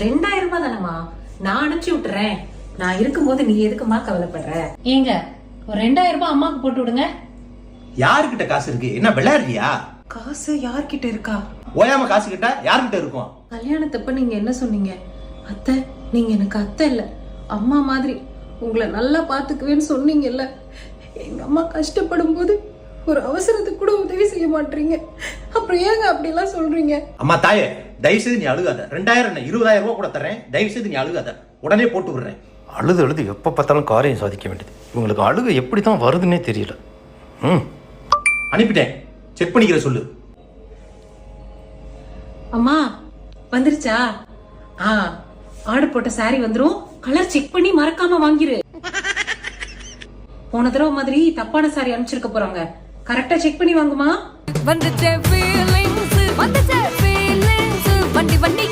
2000 ரூபாய் தானம்மா, நான் அனுப்பிச்சு விட்டுறேன். நான் இருக்கும்போது நீ எதுக்குமா கவலைப்படுற? ஏங்க ஒரு 2000 ரூபாய் அம்மாக்கு போட்டு விடுங்க. யாருக்கிட்ட காசு இருக்கு? என்ன விளையாடுறியா? காசு யார்கிட்ட இருக்கா? ஓயாம காசு கிட்ட யாருக்கிட்ட இருக்கும்? கல்யாணத்தப்ப நீங்க என்ன சொன்னீங்க? அத்தை, நீங்க எனக்கு அத்தை இல்ல, அம்மா மாதிரி, உங்களை நல்லா பாத்துக்குவேன்னு சொன்னீங்கல்ல. எங்க அம்மா கஷ்டப்படும் போது ஒரு அவசரத்துக்கு கூட உதவி செய்ய மாட்டீங்க. அப்புறம் ஏங்க அப்படி எல்லாம் சொல்றீங்க? அம்மா தாயே, தயவு செய்து நீ அழுகாத. 2000 20,000 ரூபாய் கூட தரேன். தயவு செய்து நீ அழுகாத, உடனே போட்டு விடுறேன். அழுது எப்போ பார்த்தாலும் காரியம் சாதிக்க வேண்டியது. இவங்களுக்கு அழுகு எப்படி தான் வருதுன்னே தெரியல. அனுப்பிட்டேன், செக் பண்ணிக்கிற சொல்லு. அம்மா வந்துருச்சா? ஆர்டர் போட்ட சாரி வந்துரும். கலர் செக் பண்ணி மறக்காம வாங்கிரு. போன தடவை மாதிரி தப்பான சாரி அனுப்பிச்சிருக்க போறாங்க. கரெக்டா செக் பண்ணி வாங்குமா. வந்துச்சே ஃபீலிங்ஸ், வந்துச்சே ஃபீலிங்ஸ், வண்டி வண்டி